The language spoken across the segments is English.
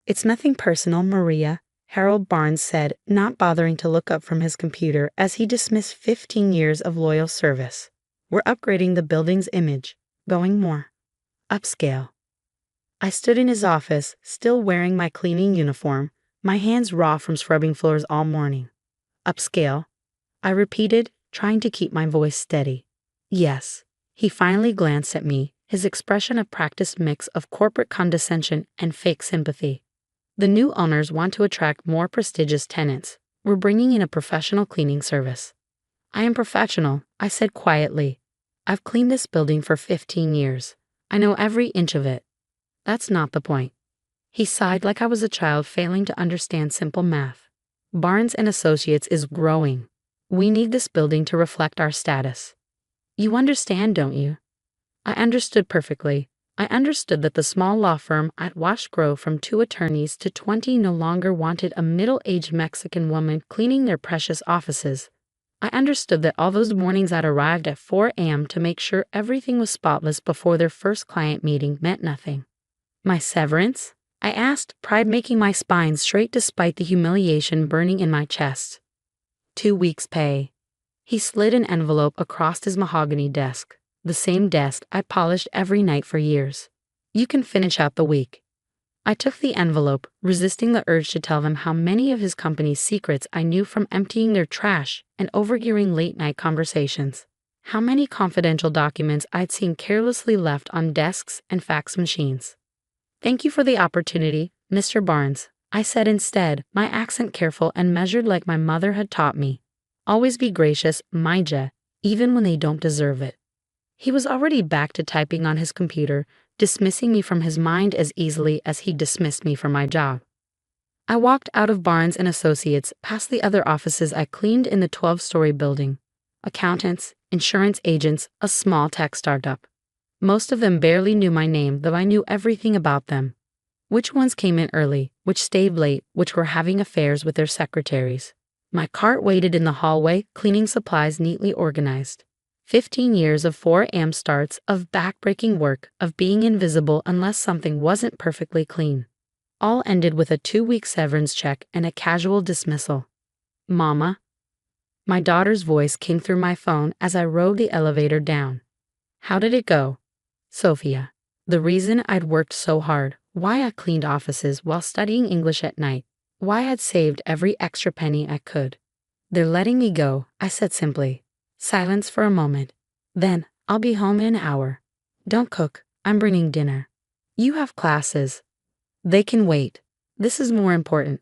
It's nothing personal, Maria, Harold Barnes said, not bothering to look up from his computer as he dismissed 15 years of loyal service. We're upgrading the building's image, going more upscale. I stood in his office, still wearing my cleaning uniform, my hands raw from scrubbing floors all morning. Upscale, I repeated, trying to keep my voice steady. Yes. He finally glanced at me, his expression a practiced mix of corporate condescension and fake sympathy. The new owners want to attract more prestigious tenants. We're bringing in a professional cleaning service. I am professional, I said quietly. I've cleaned this building for 15 years. I know every inch of it. That's not the point. He sighed like I was a child failing to understand simple math. Barnes & Associates is growing. We need this building to reflect our status. You understand, don't you? I understood perfectly. I understood that the small law firm I'd watched grow from 2 attorneys to 20 no longer wanted a middle-aged Mexican woman cleaning their precious offices. I understood that all those mornings I'd arrived at 4 a.m. to make sure everything was spotless before their first client meeting meant nothing. My severance? I asked, pride making my spine straight despite the humiliation burning in my chest. 2 weeks' pay. He slid an envelope across his mahogany desk, the same desk I'd polished every night for years. You can finish out the week. I took the envelope, resisting the urge to tell them how many of his company's secrets I knew from emptying their trash and overhearing late-night conversations. How many confidential documents I'd seen carelessly left on desks and fax machines. Thank you for the opportunity, Mr. Barnes, I said instead, my accent careful and measured like my mother had taught me. Always be gracious, Maija, even when they don't deserve it. He was already back to typing on his computer, dismissing me from his mind as easily as he dismissed me from my job. I walked out of Barnes & Associates past the other offices I cleaned in the 12-story building. Accountants, insurance agents, a small tech startup. Most of them barely knew my name, though I knew everything about them. Which ones came in early, which stayed late, which were having affairs with their secretaries. My cart waited in the hallway, cleaning supplies neatly organized. 15 years of 4 a.m. starts, of back-breaking work, of being invisible unless something wasn't perfectly clean. All ended with a 2-week severance check and a casual dismissal. Mama? My daughter's voice came through my phone as I rode the elevator down. How did it go? Sophia. The reason I'd worked so hard, why I cleaned offices while studying English at night, why I'd saved every extra penny I could. They're letting me go, I said simply. Silence for a moment. Then, I'll be home in an hour. Don't cook, I'm bringing dinner. You have classes. They can wait. This is more important.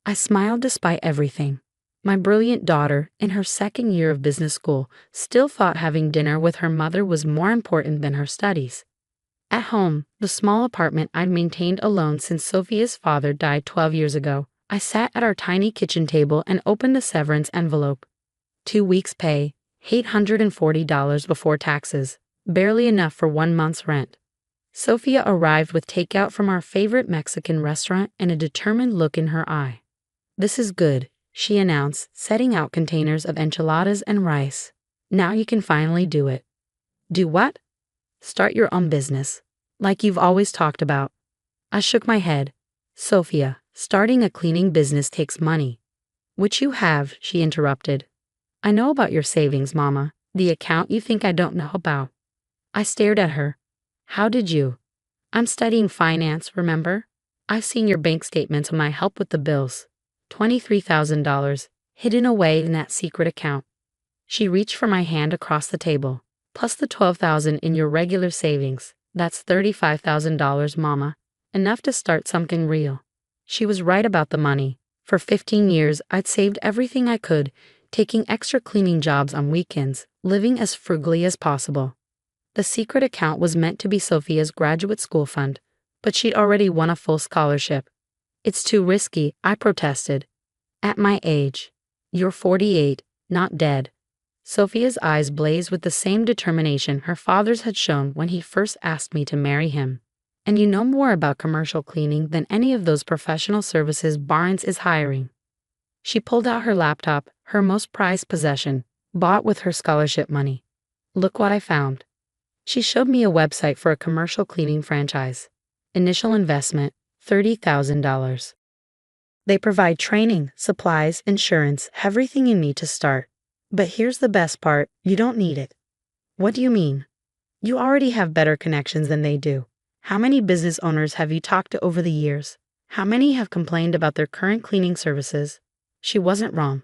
I smiled despite everything. My brilliant daughter, in her 2nd year of business school, still thought having dinner with her mother was more important than her studies. At home, the small apartment I'd maintained alone since Sophia's father died 12 years ago, I sat at our tiny kitchen table and opened the severance envelope. 2 weeks' pay, $840 before taxes, barely enough for 1 month's rent. Sophia arrived with takeout from our favorite Mexican restaurant and a determined look in her eye. This is good, she announced, setting out containers of enchiladas and rice. Now you can finally do it. Do what? Start your own business, like you've always talked about. I shook my head. Sophia, starting a cleaning business takes money. Which you have, she interrupted. I know about your savings, Mama, the account you think I don't know about. I stared at her. How did you? I'm studying finance, remember? I've seen your bank statements and my help with the bills. $23,000, hidden away in that secret account. She reached for my hand across the table. Plus the $12,000 in your regular savings. That's $35,000, Mama. Enough to start something real. She was right about the money. For 15 years, I'd saved everything I could, taking extra cleaning jobs on weekends, living as frugally as possible. The secret account was meant to be Sophia's graduate school fund, but she'd already won a full scholarship. It's too risky, I protested. At my age. You're 48, not dead. Sophia's eyes blazed with the same determination her father's had shown when he first asked me to marry him. And you know more about commercial cleaning than any of those professional services Barnes is hiring. She pulled out her laptop, her most prized possession, bought with her scholarship money. Look what I found. She showed me a website for a commercial cleaning franchise. Initial investment, $30,000. They provide training, supplies, insurance, everything you need to start. But here's the best part, you don't need it. What do you mean? You already have better connections than they do. How many business owners have you talked to over the years? How many have complained about their current cleaning services? She wasn't wrong.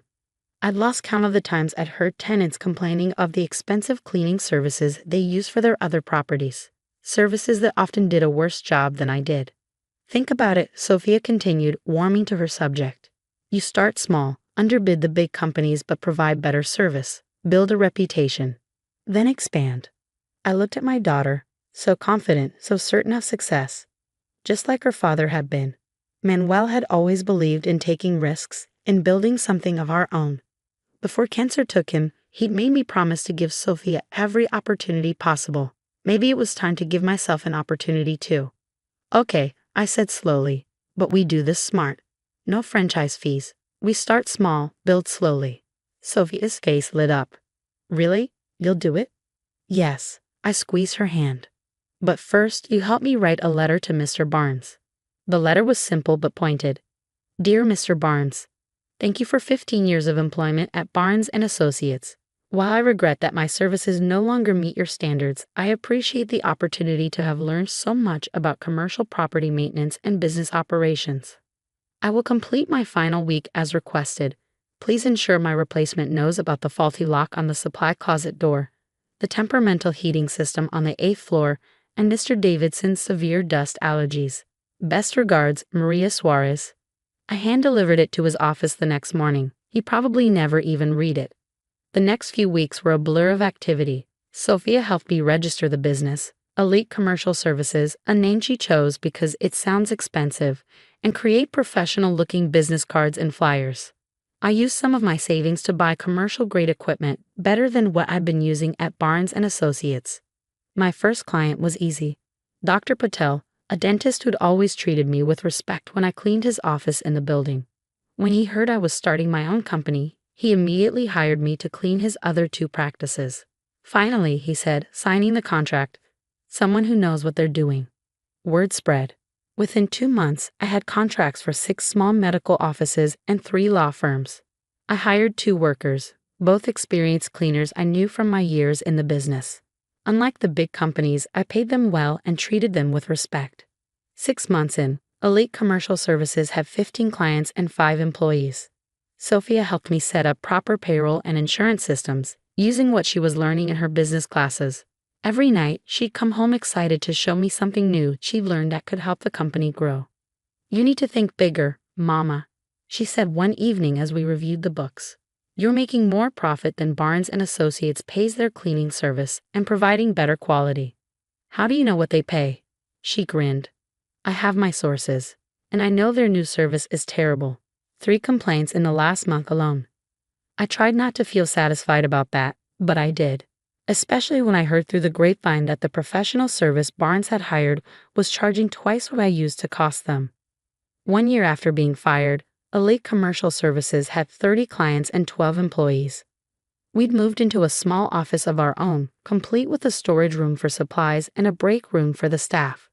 I'd lost count of the times I'd heard tenants complaining of the expensive cleaning services they use for their other properties, services that often did a worse job than I did. Think about it, Sophia continued, warming to her subject. You start small, underbid the big companies but provide better service, build a reputation, then expand. I looked at my daughter, so confident, so certain of success, just like her father had been. Manuel had always believed in taking risks, in building something of our own. Before cancer took him, he'd made me promise to give Sophia every opportunity possible. Maybe it was time to give myself an opportunity too. Okay, I said slowly, but we do this smart. No franchise fees. We start small, build slowly. Sophia's face lit up. Really? You'll do it? Yes. I squeezed her hand. But first, you help me write a letter to Mr. Barnes. The letter was simple but pointed. Dear Mr. Barnes, thank you for 15 years of employment at Barnes & Associates. While I regret that my services no longer meet your standards, I appreciate the opportunity to have learned so much about commercial property maintenance and business operations. I will complete my final week as requested. Please ensure my replacement knows about the faulty lock on the supply closet door, the temperamental heating system on the 8th floor, and Mr. Davidson's severe dust allergies. Best regards, Maria Suarez. I hand-delivered it to his office the next morning. He probably never even read it. The next few weeks were a blur of activity. Sophia helped me register the business, Elite Commercial Services, a name she chose because it sounds expensive, and create professional-looking business cards and flyers. I used some of my savings to buy commercial-grade equipment, better than what I'd been using at Barnes & Associates. My first client was easy. Dr. Patel, a dentist who'd always treated me with respect when I cleaned his office in the building. When he heard I was starting my own company, he immediately hired me to clean his other 2 practices. Finally, he said, signing the contract, someone who knows what they're doing. Word spread. Within 2 months, I had contracts for 6 small medical offices and 3 law firms. I hired 2 workers, both experienced cleaners I knew from my years in the business. Unlike the big companies, I paid them well and treated them with respect. 6 months in, Elite Commercial Services had 15 clients and 5 employees. Sophia helped me set up proper payroll and insurance systems, using what she was learning in her business classes. Every night, she'd come home excited to show me something new she'd learned that could help the company grow. You need to think bigger, Mama, she said one evening as we reviewed the books. You're making more profit than Barnes & Associates pays their cleaning service and providing better quality. How do you know what they pay? She grinned. I have my sources, and I know their new service is terrible. 3 complaints in the last month alone. I tried not to feel satisfied about that, but I did. Especially when I heard through the grapevine that the professional service Barnes had hired was charging twice what I used to cost them. 1 year after being fired, Elite Commercial Services had 30 clients and 12 employees. We'd moved into a small office of our own, complete with a storage room for supplies and a break room for the staff.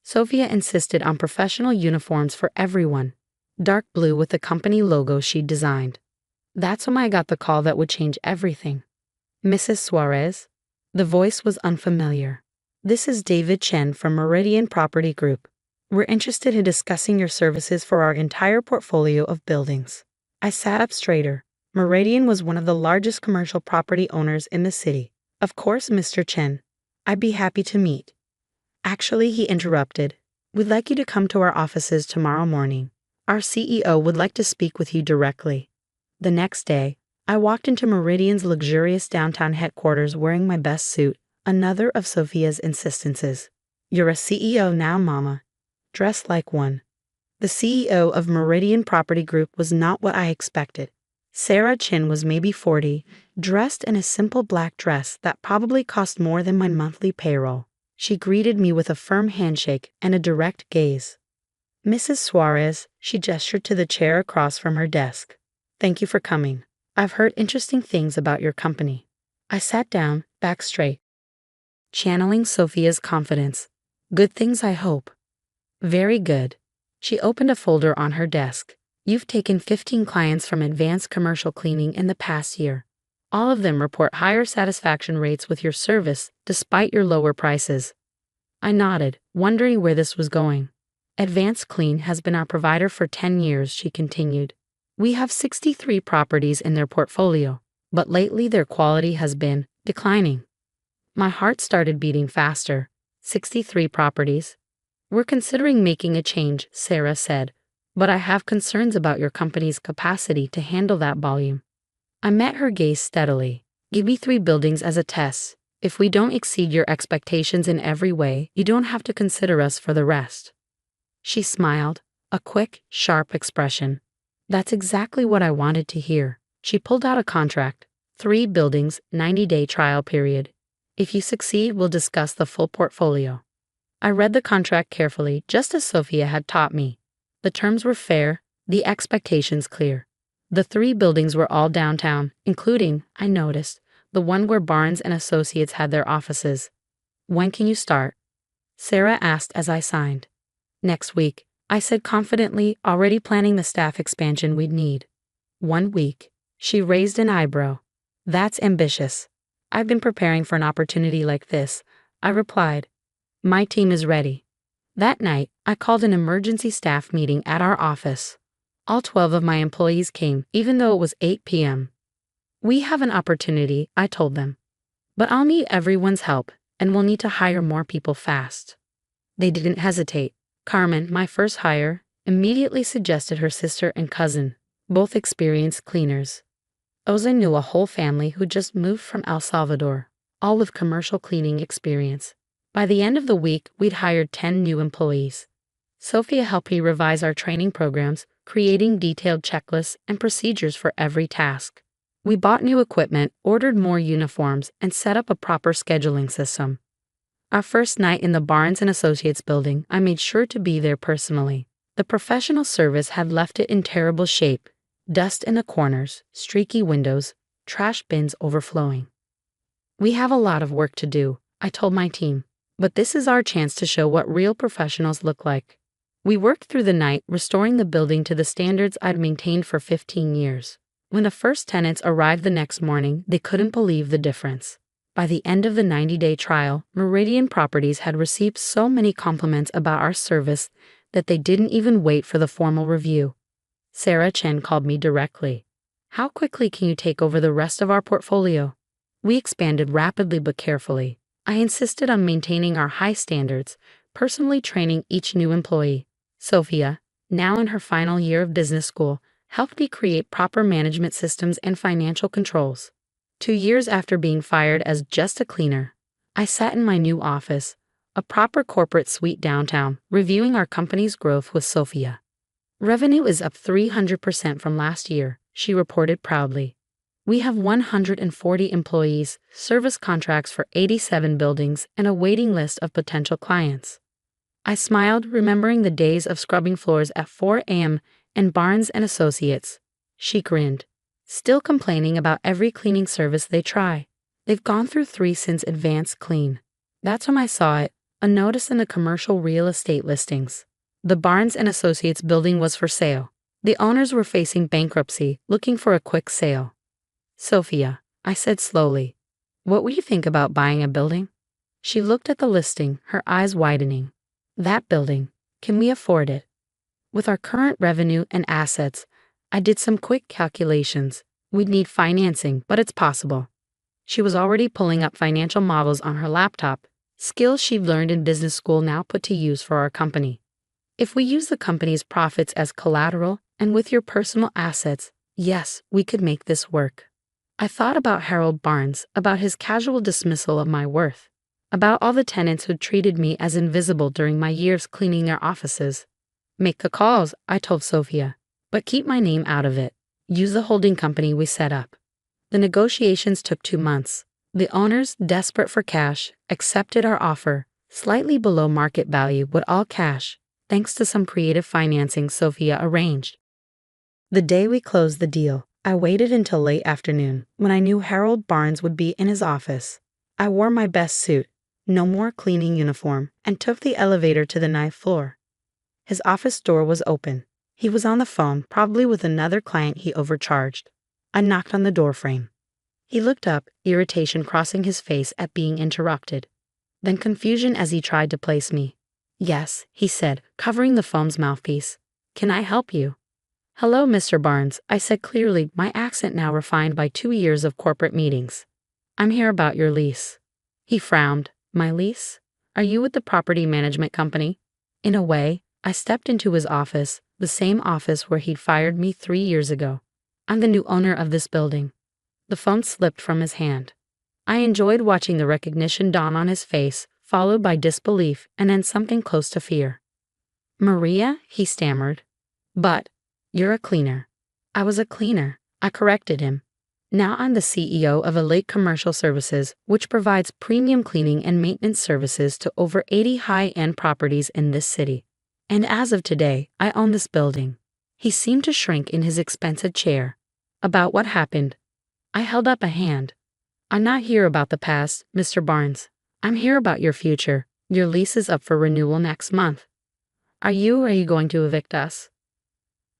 Sophia insisted on professional uniforms for everyone, dark blue with the company logo she'd designed. That's when I got the call that would change everything. Mrs. Suarez? The voice was unfamiliar. This is David Chen from Meridian Property Group. We're interested in discussing your services for our entire portfolio of buildings. I sat up straighter. Meridian was one of the largest commercial property owners in the city. Of course, Mr. Chen. I'd be happy to meet. Actually, he interrupted. We'd like you to come to our offices tomorrow morning. Our CEO would like to speak with you directly. The next day, I walked into Meridian's luxurious downtown headquarters wearing my best suit, another of Sophia's insistences. You're a CEO now, Mama. Dressed like one. The CEO of Meridian Property Group was not what I expected. Sarah Chin was maybe 40, dressed in a simple black dress that probably cost more than my monthly payroll. She greeted me with a firm handshake and a direct gaze. Mrs. Suarez, she gestured to the chair across from her desk. Thank you for coming. I've heard interesting things about your company. I sat down, back straight, channeling Sophia's confidence. Good things, I hope. Very good. She opened a folder on her desk. You've taken 15 clients from advanced commercial cleaning in the past year. All of them report higher satisfaction rates with your service despite your lower prices. I nodded, wondering where this was going. Advanced Clean has been our provider for 10 years, she continued. We have 63 properties in their portfolio, but lately their quality has been declining. My heart started beating faster. 63 properties? We're considering making a change, Sarah said, but I have concerns about your company's capacity to handle that volume. I met her gaze steadily. Give me 3 buildings as a test. If we don't exceed your expectations in every way, you don't have to consider us for the rest. She smiled, a quick, sharp expression. That's exactly what I wanted to hear. She pulled out a contract. 3 buildings, 90-day trial period. If you succeed, we'll discuss the full portfolio. I read the contract carefully, just as Sophia had taught me. The terms were fair, the expectations clear. The 3 buildings were all downtown, including, I noticed, the one where Barnes & Associates had their offices. When can you start? Sarah asked as I signed. Next week, I said confidently, already planning the staff expansion we'd need. 1 week. She raised an eyebrow. That's ambitious. I've been preparing for an opportunity like this, I replied. My team is ready. That night, I called an emergency staff meeting at our office. All 12 of my employees came, even though it was 8 p.m. We have an opportunity, I told them. But I'll need everyone's help, and we'll need to hire more people fast. They didn't hesitate. Carmen, my first hire, immediately suggested her sister and cousin, both experienced cleaners. Oza knew a whole family who just moved from El Salvador, all with commercial cleaning experience. By the end of the week, we'd hired 10 new employees. Sophia helped me revise our training programs, creating detailed checklists and procedures for every task. We bought new equipment, ordered more uniforms, and set up a proper scheduling system. Our first night in the Barnes & Associates building, I made sure to be there personally. The professional service had left it in terrible shape. Dust in the corners, streaky windows, trash bins overflowing. We have a lot of work to do, I told my team, but this is our chance to show what real professionals look like. We worked through the night, restoring the building to the standards I'd maintained for 15 years. When the first tenants arrived the next morning, they couldn't believe the difference. By the end of the 90-day trial, Meridian Properties had received so many compliments about our service that they didn't even wait for the formal review. Sarah Chen called me directly. How quickly can you take over the rest of our portfolio? We expanded rapidly but carefully. I insisted on maintaining our high standards, personally training each new employee. Sophia, now in her final year of business school, helped me create proper management systems and financial controls. 2 years after being fired as just a cleaner, I sat in my new office, a proper corporate suite downtown, reviewing our company's growth with Sophia. Revenue is up 300% from last year, she reported proudly. We have 140 employees, service contracts for 87 buildings, and a waiting list of potential clients. I smiled, remembering the days of scrubbing floors at 4 a.m. and Barnes & Associates. She grinned. Still complaining about every cleaning service they try. They've gone through 3 since Advanced Clean. That's when I saw it, a notice in the commercial real estate listings. The Barnes & Associates building was for sale. The owners were facing bankruptcy, looking for a quick sale. Sophia, I said slowly, what would you think about buying a building? She looked at the listing, her eyes widening. That building, can we afford it? With our current revenue and assets, I did some quick calculations. We'd need financing, but it's possible. She was already pulling up financial models on her laptop, skills she'd learned in business school now put to use for our company. If we use the company's profits as collateral and with your personal assets, yes, we could make this work. I thought about Harold Barnes, about his casual dismissal of my worth, about all the tenants who'd treated me as invisible during my years cleaning their offices. Make the calls, I told Sophia, but keep my name out of it. Use the holding company we set up. The negotiations took 2 months. The owners, desperate for cash, accepted our offer, slightly below market value, but all cash, thanks to some creative financing Sophia arranged. The day we closed the deal, I waited until late afternoon, when I knew Harold Barnes would be in his office. I wore my best suit, no more cleaning uniform, and took the elevator to the 9th floor. His office door was open. He was on the phone, probably with another client he overcharged. I knocked on the doorframe. He looked up, irritation crossing his face at being interrupted. Then confusion as he tried to place me. "Yes," he said, covering the phone's mouthpiece. "Can I help you?" "Hello, Mr. Barnes," I said clearly, my accent now refined by 2 years of corporate meetings. "I'm here about your lease." He frowned. "My lease? Are you with the property management company?" In a way, I stepped into his office, the same office where he'd fired me 3 years ago. "I'm the new owner of this building." The phone slipped from his hand. I enjoyed watching the recognition dawn on his face, followed by disbelief and then something close to fear. "Maria?" he stammered. "But, you're a cleaner." "I was a cleaner," I corrected him. "Now I'm the CEO of Elite Commercial Services, which provides premium cleaning and maintenance services to over 80 high-end properties in this city. And as of today, I own this building." He seemed to shrink in his expensive chair. "About what happened?" I held up a hand. "I'm not here about the past, Mr. Barnes. I'm here about your future. Your lease is up for renewal next month. Are you going to evict us?"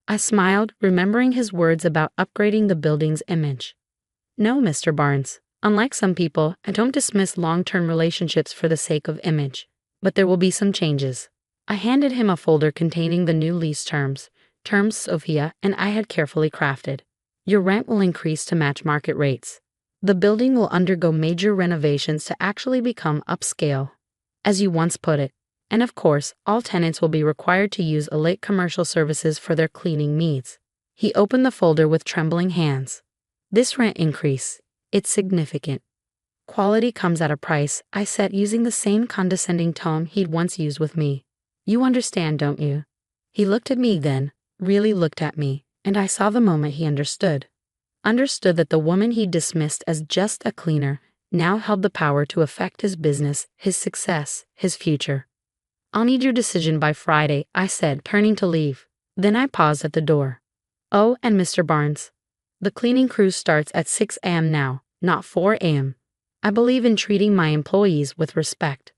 I smiled, remembering his words about upgrading the building's image. "No, Mr. Barnes. Unlike some people, I don't dismiss long-term relationships for the sake of image. But there will be some changes." I handed him a folder containing the new lease terms Sophia and I had carefully crafted. "Your rent will increase to match market rates. The building will undergo major renovations to actually become upscale, as you once put it. And of course, all tenants will be required to use Elite Commercial Services for their cleaning needs." He opened the folder with trembling hands. "This rent increase, it's significant. Quality comes at a price," I said using the same condescending tone he'd once used with me. "You understand, don't you?" He looked at me then, really looked at me, and I saw the moment he understood. Understood that the woman he dismissed as just a cleaner now held the power to affect his business, his success, his future. "I'll need your decision by Friday," I said, turning to leave. Then I paused at the door. "Oh, and Mr. Barnes, the cleaning crew starts at 6 a.m. now, not 4 a.m. I believe in treating my employees with respect."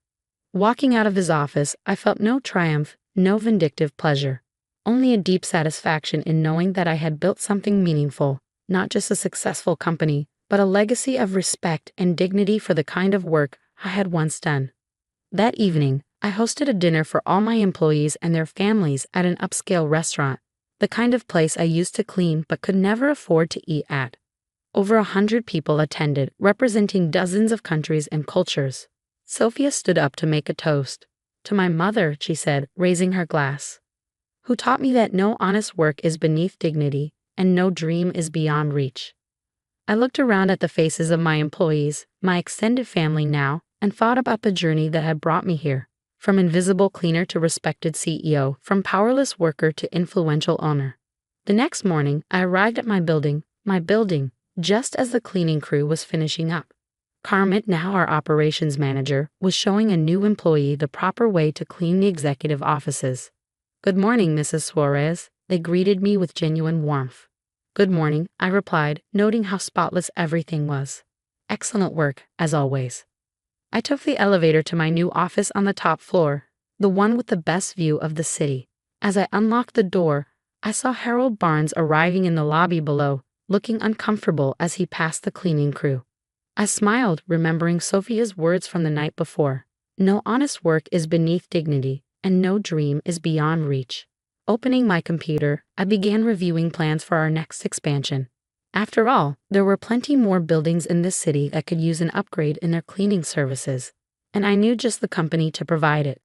Walking out of his office, I felt no triumph, no vindictive pleasure, only a deep satisfaction in knowing that I had built something meaningful, not just a successful company, but a legacy of respect and dignity for the kind of work I had once done. That evening, I hosted a dinner for all my employees and their families at an upscale restaurant, the kind of place I used to clean but could never afford to eat at. Over 100 people attended, representing dozens of countries and cultures. Sophia stood up to make a toast. "To my mother," she said, raising her glass, "who taught me that no honest work is beneath dignity and no dream is beyond reach." I looked around at the faces of my employees, my extended family now, and thought about the journey that had brought me here. From invisible cleaner to respected CEO, from powerless worker to influential owner. The next morning, I arrived at my building, just as the cleaning crew was finishing up. Carmen, now our operations manager, was showing a new employee the proper way to clean the executive offices. "Good morning, Mrs. Suarez," they greeted me with genuine warmth. "Good morning," I replied, noting how spotless everything was. "Excellent work, as always." I took the elevator to my new office on the top floor, the one with the best view of the city. As I unlocked the door, I saw Harold Barnes arriving in the lobby below, looking uncomfortable as he passed the cleaning crew. I smiled, remembering Sophia's words from the night before. No honest work is beneath dignity, and no dream is beyond reach. Opening my computer, I began reviewing plans for our next expansion. After all, there were plenty more buildings in this city that could use an upgrade in their cleaning services, and I knew just the company to provide it.